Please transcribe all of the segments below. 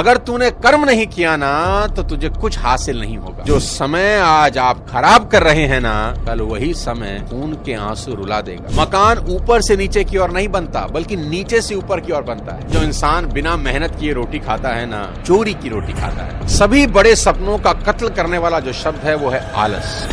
अगर तूने कर्म नहीं किया ना तो तुझे कुछ हासिल नहीं होगा। जो समय आज आप खराब कर रहे हैं ना, कल वही समय खून के आंसू रुला देगा। मकान ऊपर से नीचे की ओर नहीं बनता, बल्कि नीचे से ऊपर की ओर बनता है। जो इंसान बिना मेहनत किए रोटी खाता है ना, चोरी की रोटी खाता है। सभी बड़े सपनों का कत्ल करने वाला जो शब्द है वो है आलस।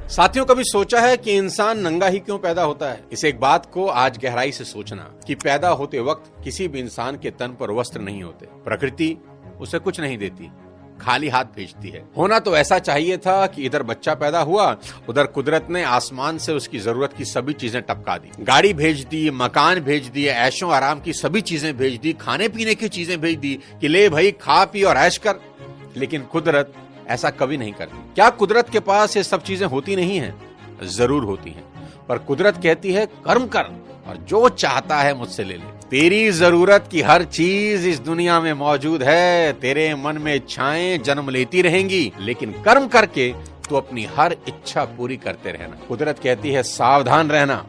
साथियों, कभी सोचा है कि इंसान नंगा ही क्यों पैदा होता है? इस एक बात को आज गहराई से सोचना कि पैदा होते वक्त किसी भी इंसान के तन पर वस्त्र नहीं होते। प्रकृति उसे कुछ नहीं देती, खाली हाथ भेजती है। होना तो ऐसा चाहिए था कि इधर बच्चा पैदा हुआ, उधर कुदरत ने आसमान से उसकी जरूरत की सभी चीजें टपका दी। गाड़ी भेज दी, मकान भेज दिए, ऐशो आराम की सभी चीजें भेज दी, खाने पीने की चीजें भेज दी कि ले भाई खा पी और ऐश कर। लेकिन कुदरत ऐसा कभी नहीं करती। क्या कुदरत के पास ये सब चीजें होती नहीं हैं? जरूर होती हैं, पर कुदरत कहती है कर्म कर और जो चाहता है मुझसे ले ले। तेरी जरूरत की हर चीज इस दुनिया में मौजूद है। तेरे मन में इच्छाएं जन्म लेती रहेंगी, लेकिन कर्म करके तू अपनी हर इच्छा पूरी करते रहना। कुदरत कहती है सावधान रहना,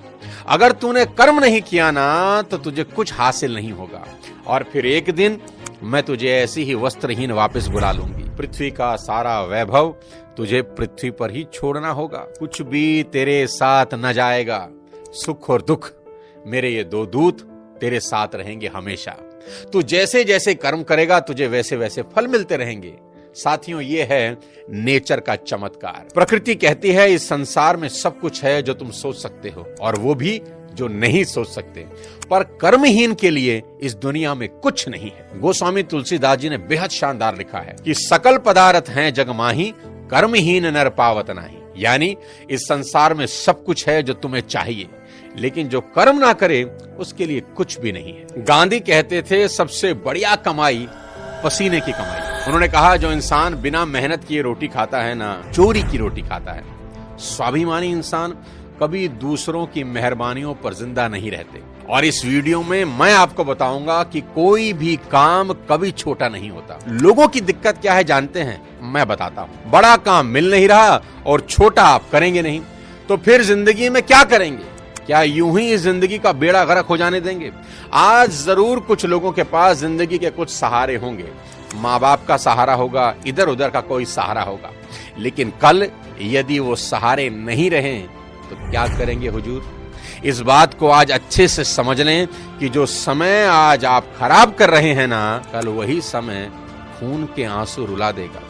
अगर तूने कर्म नहीं किया ना तो तुझे कुछ हासिल नहीं होगा, और फिर एक दिन मैं तुझे ऐसी ही वस्त्रहीन वापस बुला लूंगी। पृथ्वी का सारा वैभव तुझे पृथ्वी पर ही छोड़ना होगा। कुछ भी तेरे साथ न जाएगा। सुख और दुख मेरे ये दो दूत तेरे साथ रहेंगे हमेशा। तू जैसे जैसे कर्म करेगा तुझे वैसे वैसे फल मिलते रहेंगे। साथियों, ये है नेचर का चमत्कार। प्रकृति कहती है इस संसार में सब कुछ है जो तुम सोच सकते हो, और वो भी जो नहीं सोच सकते। पर कर्महीन के लिए इस दुनिया में कुछ नहीं है। गोस्वामी तुलसीदास जी ने बेहद शानदार लिखा है कि सकल पदार्थ हैं जग माही, कर्महीन नर पावत नाही। यानी इस संसार में सब कुछ है जो तुम्हें चाहिए, लेकिन जो कर्म ना करे उसके लिए कुछ भी नहीं है। गांधी कहते थे सबसे बढ़िया कमाई पसीने की कमाई। उन्होंने कहा जो इंसान बिना मेहनत किए रोटी खाता है ना, चोरी की रोटी खाता है। स्वाभिमानी इंसान कभी दूसरों की मेहरबानियों पर जिंदा नहीं रहते। और इस वीडियो में मैं आपको बताऊंगा कि कोई भी काम कभी छोटा नहीं होता। लोगों की दिक्कत क्या है जानते हैं? मैं बताता हूं। बड़ा काम मिल नहीं रहा और छोटा आप करेंगे नहीं, तो फिर जिंदगी में क्या करेंगे? क्या यूं ही इस जिंदगी का बेड़ा गर्क हो जाने देंगे? आज जरूर कुछ लोगों के पास जिंदगी के कुछ सहारे होंगे। माँ बाप का सहारा होगा, इधर उधर का कोई सहारा होगा, लेकिन कल यदि वो सहारे नहीं रहे तो क्या करेंगे हुजूर? इस बात को आज अच्छे से समझ लें कि जो समय आज आप खराब कर रहे हैं ना, कल वही समय खून के आंसू रुला देगा,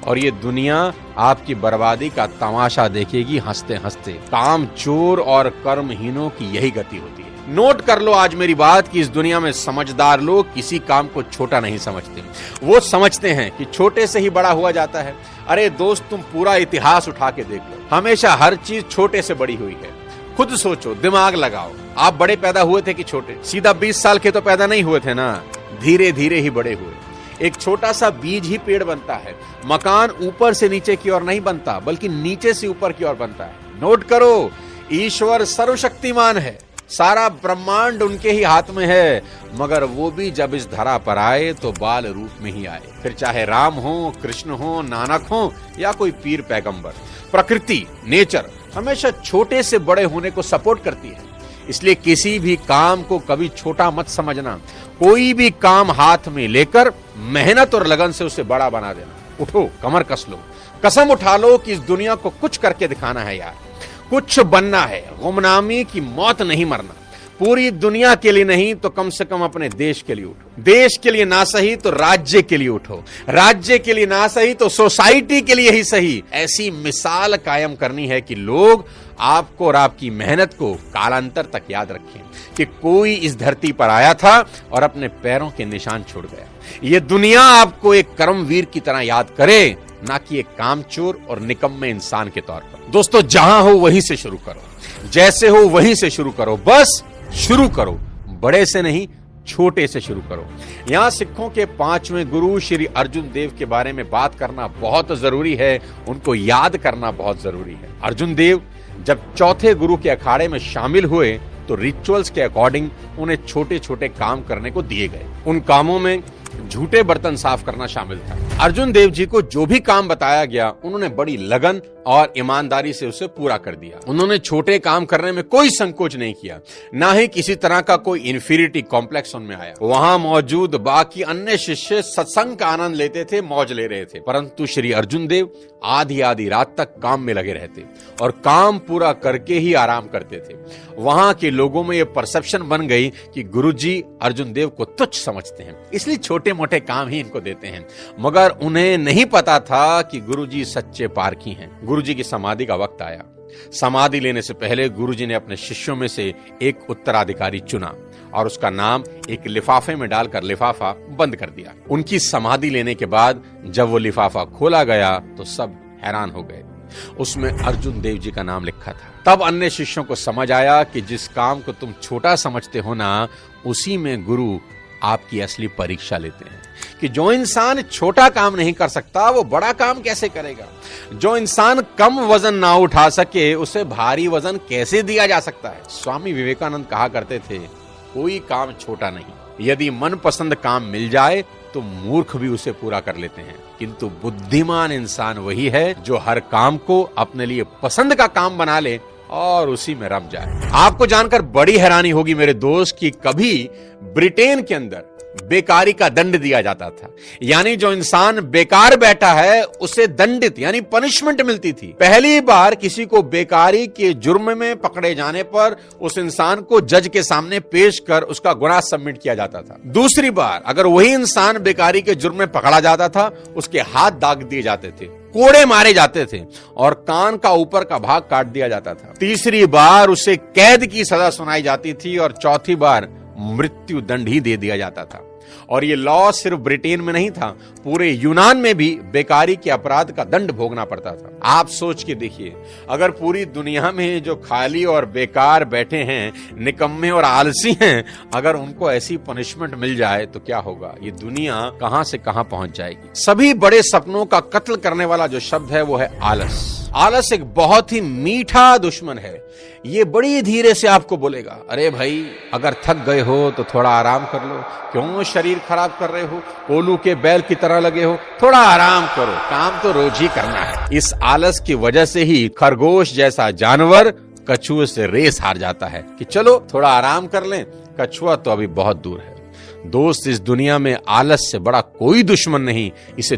और ये दुनिया आपकी बर्बादी का तमाशा देखेगी हंसते हंसते। काम चोर और कर्महीनों की यही गति होती है। नोट कर लो आज मेरी बात कि इस दुनिया में समझदार लोग किसी काम को छोटा नहीं समझते। वो समझते हैं कि छोटे से ही बड़ा हुआ जाता है। अरे दोस्त, तुम पूरा इतिहास उठा के देख लो, हमेशा हर चीज छोटे से बड़ी हुई है। खुद सोचो, दिमाग लगाओ, आप बड़े पैदा हुए थे कि छोटे? सीधा 20 साल के तो पैदा नहीं हुए थे ना, धीरे धीरे ही बड़े हुए। एक छोटा सा बीज ही पेड़ बनता है। मकान ऊपर से नीचे की ओर नहीं बनता, बल्कि नीचे से ऊपर की ओर बनता है। नोट करो, ईश्वर सर्वशक्तिमान है, सारा ब्रह्मांड उनके ही हाथ में है, मगर वो भी जब इस धरा पर आए तो बाल रूप में ही आए। फिर चाहे राम हो, कृष्ण हो, नानक हो या कोई पीर पैगंबर। प्रकृति, नेचर हमेशा छोटे से बड़े होने को सपोर्ट करती है। इसलिए किसी भी काम को कभी छोटा मत समझना। कोई भी काम हाथ में लेकर मेहनत और लगन से उसे बड़ा बना देना। उठो, कमर कस लो, कसम उठा लो कि इस दुनिया को कुछ करके दिखाना है यार, कुछ बनना है। गुमनामी की मौत नहीं मरना। पूरी दुनिया के लिए नहीं तो कम से कम अपने देश के लिए उठो। देश के लिए ना सही तो राज्य के लिए उठो। राज्य के लिए ना सही तो सोसाइटी के लिए ही सही। ऐसी मिसाल कायम करनी है कि लोग आपको और आपकी मेहनत को कालांतर तक याद रखें कि कोई इस धरती पर आया था और अपने पैरों के निशान छोड़ गया। ये दुनिया आपको एक कर्मवीर की तरह याद करे, ना कि एक कामचोर और निकम्मे इंसान के तौर पर। दोस्तों, जहां हो वहीं से शुरू करो, जैसे हो वहीं से शुरू करो, बस शुरू करो। बड़े से नहीं, छोटे से शुरू करो। यहाँ सिखों के 5वें गुरु श्री अर्जुन देव के बारे में बात करना बहुत जरूरी है, उनको याद करना बहुत जरूरी है। अर्जुन देव जब चौथे गुरु के अखाड़े में शामिल हुए तो रिचुअल्स के अकॉर्डिंग उन्हें छोटे छोटे काम करने को दिए गए। उन कामों में झूठे बर्तन साफ करना शामिल था। अर्जुन देव जी को जो भी काम बताया गया उन्होंने बड़ी लगन और ईमानदारी से उसे पूरा कर दिया। उन्होंने छोटे काम करने में कोई संकोच नहीं किया, ना ही किसी तरह का कोई इंफीरियरिटी कॉम्प्लेक्स उनमें आया। वहां मौजूद बाकी अन्य शिष्य सत्संग का आनंद लेते थे, मौज ले रहे थे, परंतु श्री अर्जुन देव आधी आधी रात तक काम में लगे रहते और काम पूरा करके ही आराम करते थे। वहां के लोगों में यह परसेप्शन बन गई कि गुरुजी अर्जुन देव को तुच्छ समझते हैं, इसलिए छोटे मोटे काम ही इनको देते हैं। मगर उन्हें नहीं पता था कि गुरुजी सच्चे पारखी हैं। गुरुजी की समाधि का वक्त आया। समाधि लेने से पहले गुरुजी ने अपने शिष्यों में से एक उत्तराधिकारी चुना और उसका नाम एक लिफाफे में डालकर लिफाफा बंद कर दिया। उनकी समाधि लेने के बाद जब वो लिफाफा खोला गया तो सब हैरान हो गए। उसमें अर्जुन देव जी का नाम लिखा था। तब अन्य शिष्यों को समझ आया कि जिस काम को तुम छोटा समझते हो ना, उसी में गुरु आपकी असली परीक्षा लेते हैं कि जो इंसान छोटा काम नहीं कर सकता वो बड़ा काम कैसे करेगा। जो इंसान कम वजन ना उठा सके उसे भारी वजन कैसे दिया जा सकता है। स्वामी विवेकानंद कहा करते थे, कोई काम छोटा नहीं, यदि मनपसंद काम मिल जाए तो मूर्ख भी उसे पूरा कर लेते हैं, किंतु बुद्धिमान इंसान वही है जो हर काम को अपने लिए पसंद का काम बना ले और उसी में रम जाए। आपको जानकर बड़ी हैरानी होगी मेरे दोस्त कि कभी ब्रिटेन के अंदर बेकारी का दंड दिया जाता था, यानी जो इंसान बेकार बैठा है उसे दंडित यानी पनिशमेंट मिलती थी। पहली बार किसी को बेकारी के जुर्म में पकड़े जाने पर उस इंसान को जज के सामने पेश कर उसका गुनाह सबमिट किया जाता था। दूसरी बार अगर वही इंसान बेकारी के जुर्म में पकड़ा जाता था, उसके हाथ दाग दिए जाते थे, कोड़े मारे जाते थे और कान का ऊपर का भाग काट दिया जाता था। तीसरी बार उसे कैद की सजा सुनाई जाती थी और चौथी बार मृत्यु दंड ही दे दिया जाता था। और ये लॉ सिर्फ ब्रिटेन में नहीं था, पूरे यूनान में भी बेकारी के अपराध का दंड भोगना पड़ता था। आप सोच के देखिए, अगर पूरी दुनिया में जो खाली और बेकार बैठे हैं, निकम्मे और आलसी हैं, अगर उनको ऐसी पनिशमेंट मिल जाए तो क्या होगा। ये दुनिया कहां से कहां पहुंच जाएगी। सभी बड़े सपनों का कत्ल करने वाला जो शब्द है वो है आलस। आलस एक बहुत ही मीठा दुश्मन है। ये बड़ी धीरे से आपको बोलेगा, अरे भाई अगर थक गए हो तो थोड़ा आराम कर लो, क्यों शरीर खराब कर रहे हो, कोलू के बैल की तरह लगे हो, थोड़ा आराम करो, काम तो रोज ही करना है। इस आलस की वजह से ही खरगोश जैसा जानवर कछुए से रेस हार जाता है कि चलो थोड़ा आराम कर लें, कछुआ तो अभी बहुत दूर है। दोस्त, इस दुनिया में आलस से बड़ा कोई दुश्मन नहीं, इसे